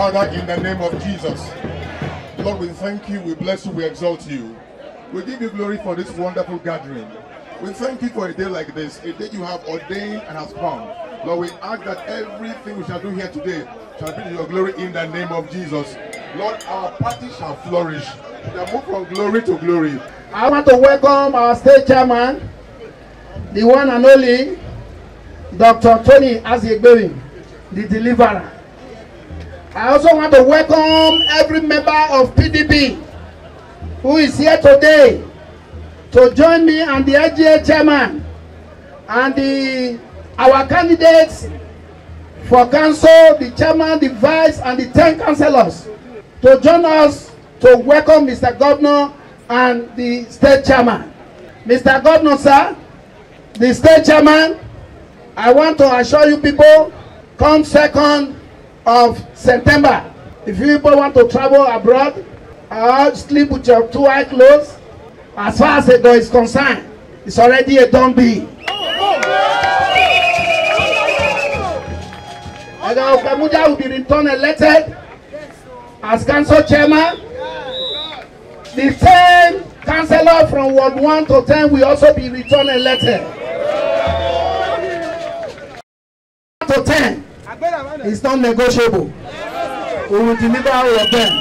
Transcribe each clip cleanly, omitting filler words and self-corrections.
Father, in the name of Jesus, Lord, we thank you, we bless you, we exalt you. We give you glory for this wonderful gathering. We thank you for a day like this, a day you have ordained and has come. Lord, we ask that everything we shall do here today shall be to your glory in the name of Jesus. Lord, our party shall flourish. We shall move from glory to glory. I want to welcome our state chairman, the one and only Dr. Tony Eghe Ogbemudia, the deliverer. I also want to welcome every member of PDP who is here today to join me and the LGA chairman and our candidates for council, the chairman, the vice, and the 10 councillors to join us to welcome Mr. Governor and the state chairman. Mr. Governor, sir, the state chairman, I want to assure you people, come 2nd of September, if you people want to travel abroad, sleep with your 2 eyes closed. As far as Egor is concerned, it's already a done deal. Eghe Ogbemudia will be returned elected as council chairman. The 10 councillors from Ward 1 to 10 will also be returned elected. To 10 is not negotiable. We will deliver all of them.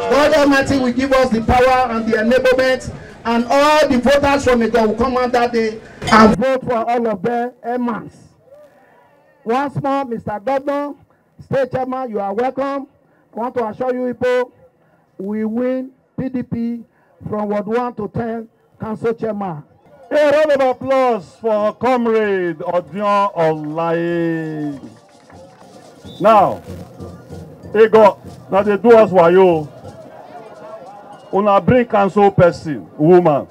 God Almighty will give us the power and the enablement, and all the voters from Egor will come out that day and vote for all of them en masse. Once more, Mr. Governor, State Chairman, you are welcome. I want to assure you people, we win PDP from Ward 1 to 10, Council Chairman. A round of applause for Comrade Odion Olaye. Now, Egor, now they do us wayo. Una bring council person, woman.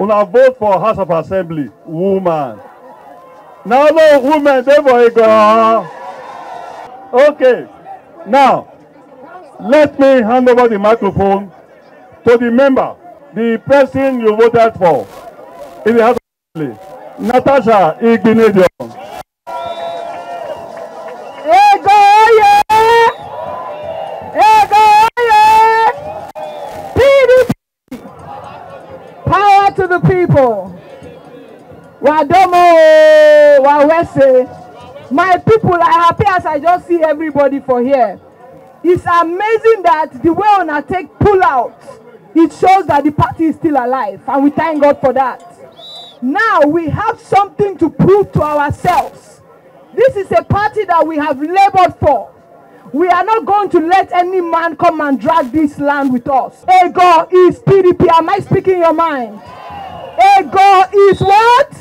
Una vote for House of Assembly, woman. Now no women there for Egor. Okay. Now, let me hand over the microphone to the member, the person you voted for in the House of Assembly, Natasha Igbenedion. Power to the people. Wadomo, Wawese. My people are happy as I just see everybody for here. It's amazing that the way on take pull out, it shows that the party is still alive, and we thank God for that. Now we have something to prove to ourselves. This is a party that we have labored for. We are not going to let any man come and drag this land with us. Egor is PDP. Am I speaking your mind? Egor is what?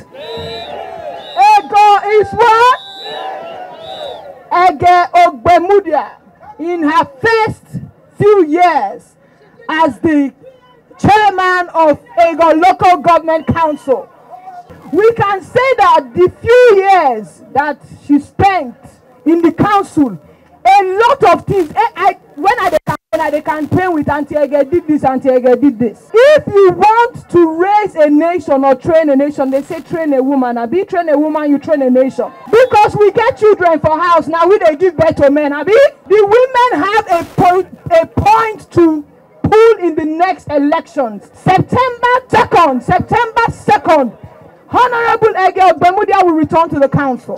Egor is what? Eghe Ogbemudia, in her first few years as the chairman of Egor Local Government Council, we can say that the few years that she spent in the council, a lot of things. When I campaign with Auntie Eghe did this, Auntie Eghe did this. If you want to raise a nation or train a nation, they say train a woman. Abi, train a woman, you train a nation. Because we get children for house now, we they give birth to men. Abi, the women have a point to pull in the next elections. September 2nd, Honorable Eghe Ogbemudia will return to the council.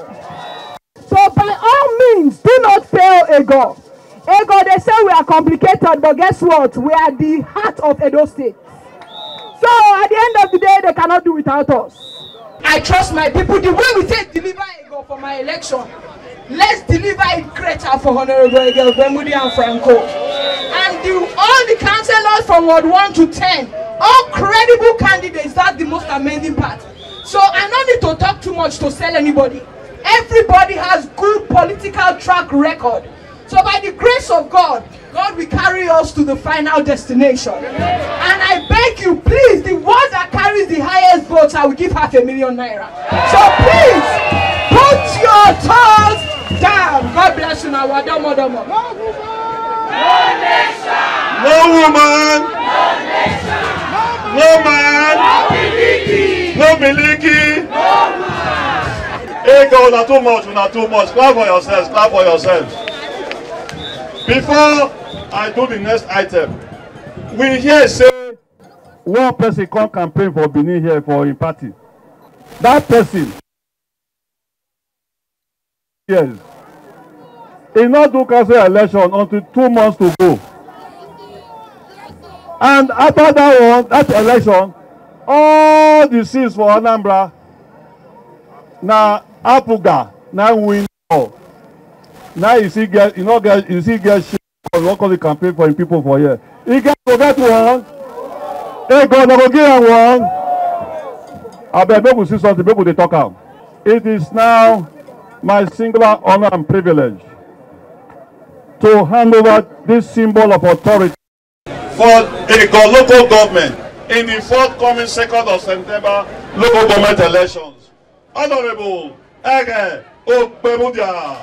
So by all means, do not fail Egor. Egor, they say we are complicated, but guess what? We are the heart of Edo State. So at the end of the day, they cannot do without us. I trust my people. The way we say deliver Egor for my election, let's deliver it greater for Honorable Eghe Ogbemudia and Franco. And all the councillors from Ward 1 to 10, all credible candidates, that's the most amazing part. So I don't need to talk too much to sell anybody. Everybody has good political track record. So by the grace of God, God will carry us to the final destination. And I beg you, please, the one that carries the highest votes, I will give ₦500,000 naira. So please, put your toes down. God bless you now. Wadomo. No nation. No woman. No nation. No man. No miliki. No miliki. No man. Egor, not too much, not too much. Clap for yourselves, clap for yourselves. Before I do the next item, we hear say one person come campaign for Benin here for him party. That person, yes, he not do council election until 2 months to go. And after that one, that election, all the seats for Anambra, now Apuga, now win all. Now you see get shit for local campaign for him people for here. He get to get one. Egor no go give him one. I bet people see something, people they talk out. It is now my singular honor and privilege to hand over this symbol of authority for Egor local government in the forthcoming 2nd of September local government elections. Honorable Eghe Ogbemudia.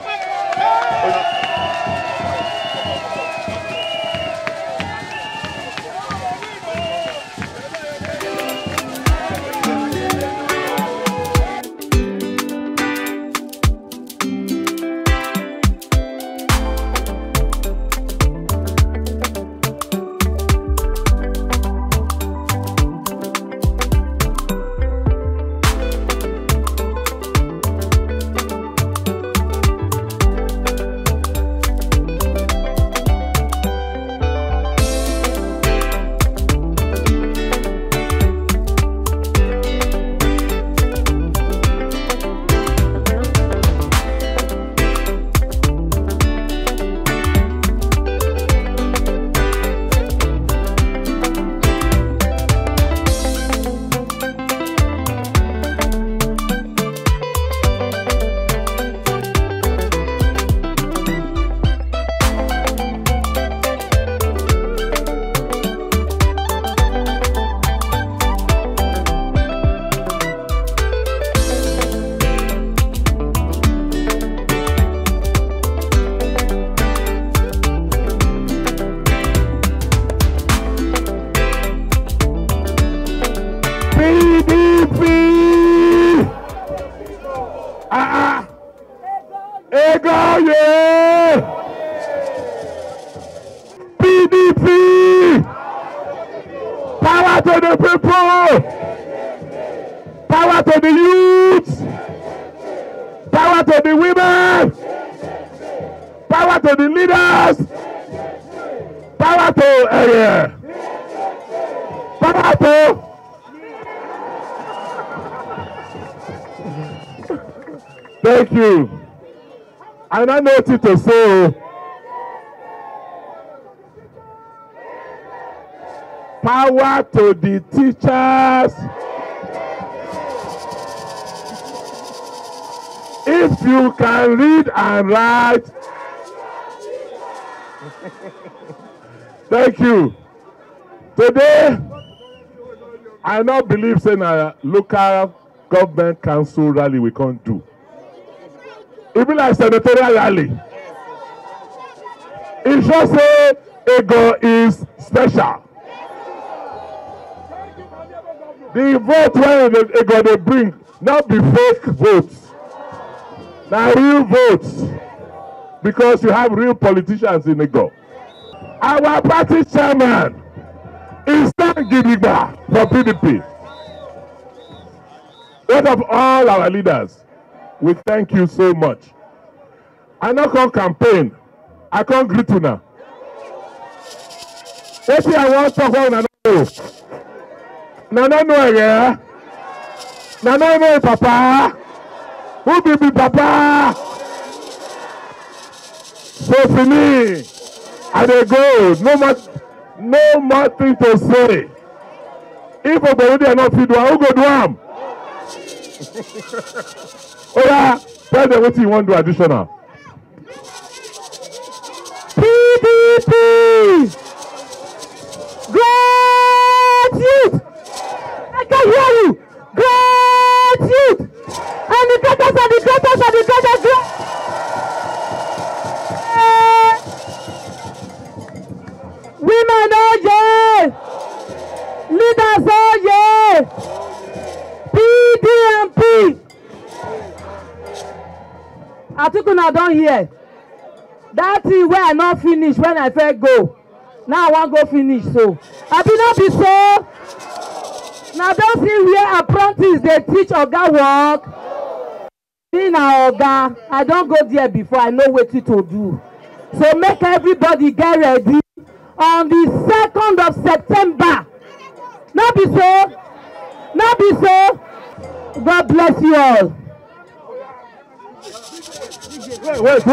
PDP! Egor, yeah! PDP! Power to the people! Power to the youth! Power to the women! Power to the leaders! Power to Power to Thank you. And I know what to say. Power to the teachers. If you can read and write. Thank you. Today, I not believe saying a local government council rally we can't do. Even like senatorial rally. It should say Egor is special. The vote when Egor they bring, not be fake votes. Now real votes. Because you have real politicians in Egor. Our party chairman is Stan Gidigba for PDP. What of all our leaders? We thank you so much. I not come campaign. I can't greet you now. What I want to talk about now? No, yeah. No, Papa. Who be Papa? So fini. And they go. No more thing to say. If Obaseki are not fit, who go do am? Oh yeah, tell them what you want to do additional. PDP! Great youth! I can hear you! Great youth! And the greatest and the greatest and the greatest! Women all yeah! Leaders all yeah! PDP! I think I don't hear. That thing where I not finish when I first go. Now I want go finish so. I be not be so. Now don't see where apprentice they teach oga work. Me na oga, I don't go there before I know what to do. So make everybody get ready on the 2nd of September. Not be so. Not be so. God bless you all. Wait.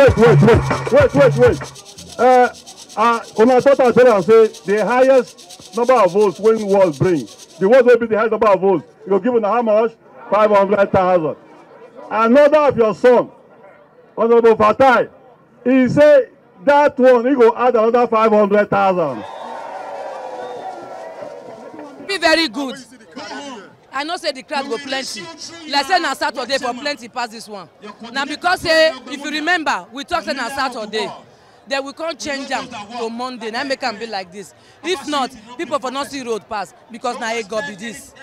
Una total general say the highest number of votes when was bring. The vote will be the highest number of votes. You go give them how much? 500,000. Another of your son, Honorable Fatai, he say that one he go add another 500,000. Be very good. I know say the crowd go plenty. Like say na Saturday for plenty pass this one. Now because say if you remember we talk say na Saturday, then we can't change them to Monday. Now make them be like this. If not, people for not see road pass because now Egor be this.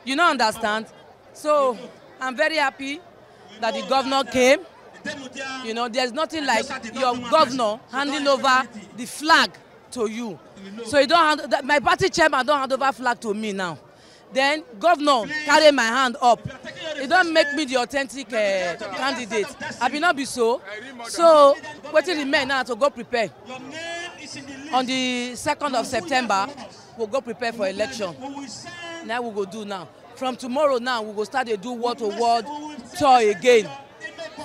You don't understand? So I'm very happy that the governor came. You know, there's nothing like your governor handing over the flag to you. So you don't hand, my party chairman don't hand over flag to me now. Then governor carry my hand up. It don't make me the authentic candidate. I will not be so. So waiting remain now to go prepare. On the 2nd of September, we'll go prepare for election. Now we go do now. From tomorrow now, we will start to do word-to-word tour again.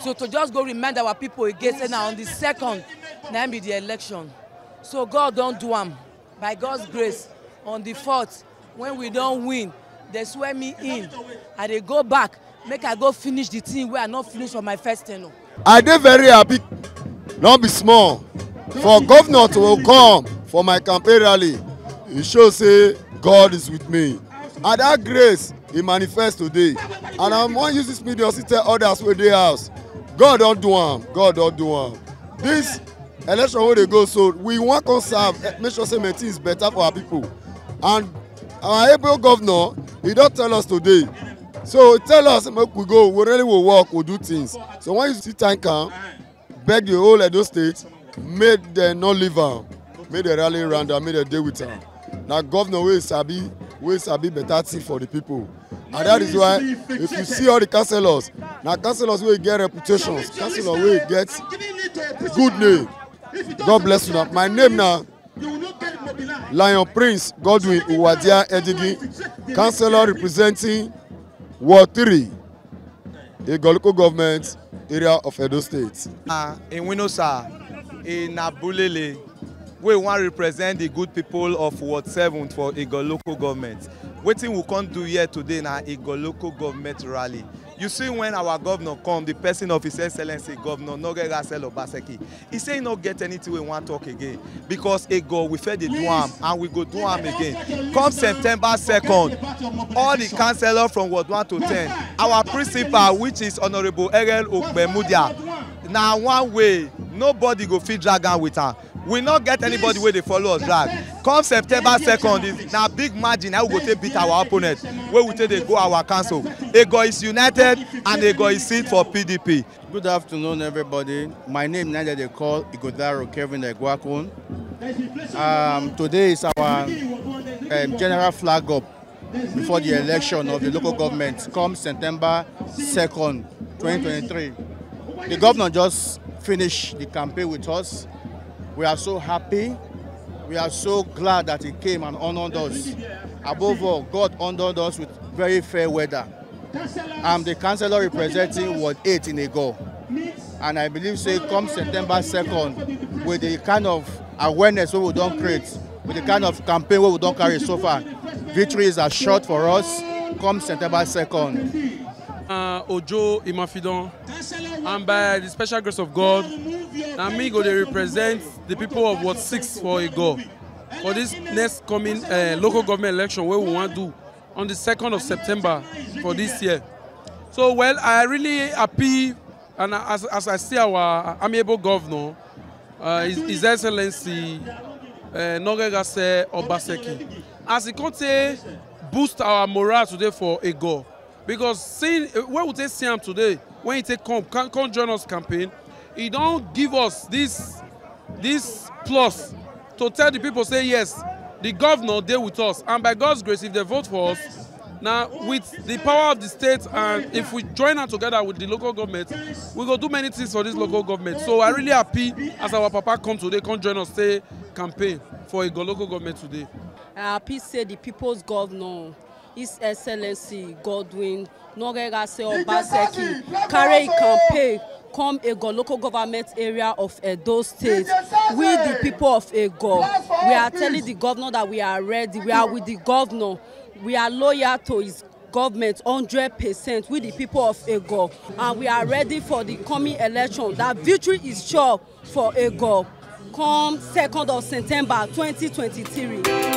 So to just go remind our people again, say now on the 2nd, now be the election. So God don't do them. By God's grace, on the 4th, when we don't win, they swear me in. And they go back, make I go finish the thing where I not finish for my first tenure. I dey very happy, not be small, for governor to come for my campaign rally. It shows say God is with me. And that grace, he manifests today. And I want to use this media to tell others where they house. God don't do them. God don't do them. This election where they go, so we want to serve, make sure say things is better for our people. And our able governor, he don't tell us today. So tell us, make we go, we really will work, we'll do things. So when you see time come, beg the whole Edo State, make them not leave them. Make the rally around them, make them deal with them. Now governor will sabi better thing for the people. And that is why, if you see all the councillors, now councillors will get reputations, councillors will get good name. God bless you now. My name now, Lion Prince Godwin Uwadia Edigi, councillor representing Ward 3, Egor local government area of Edo State. In Winosa, in Abulele, we want to represent the good people of Ward 7 for Egor local government. Wetin we can't do here today na Egor local government rally. You see when our governor come, the person of His Excellency Governor Obaseki, he say he no get anything we want to talk again because Egor we fed the do am and we go do am again. Come September 2nd, all the councillors from Ward 1 to 10, our principal which is Honorable Eghe Ogbemudia, na one way nobody go fit drag am with her. We not get anybody where they follow us drag. Come September 2nd, now big margin how we go take beat our opponent, where we take they go our council. Egor is united and Egor is seat for PDP. Good afternoon, everybody. My name now they call Igodaro Kevin Egwakun. Today is our general flag up before the election of the local government. Come September 2nd, 2023. The governor just finished the campaign with us. We are so happy. We are so glad that he came and honored us. Above all, God honored us with very fair weather. I'm the councillor representing Ward 8 in Egor. And I believe, say, come September 2nd, with the kind of awareness we don't create, with the kind of campaign we don't carry so far, victory is assured for us come September 2nd. Ojo Imafidon, and by the special grace of God, I'm going to represent the people of Ward 6 for Egor for this next coming local government election where we want to do on the 2nd of September for this year. So, well, I really happy, and as I see our amiable governor, His Excellency Obaseki, as he can boost our morale today for Egor. Because seeing when we take see him today, when he take come join us campaign, he don't give us this this plus to tell the people, say yes, the governor dey with us, and by God's grace, if they vote for us, now with the power of the state, and if we join hand together with the local government, we go do many things for this local government. So I really happy as our papa come today, come join us, say campaign for Egor local government today. I happy say the people's governor, His Excellency Godwin Norega-se Obaseki, carry campaign come Egor local government area of Edo State with the people of Egor. We are telling the governor that we are ready. We are with the governor. We are loyal to his government 100% with the people of Egor, and we are ready for the coming election. That victory is sure for Egor come 2nd of September 2023.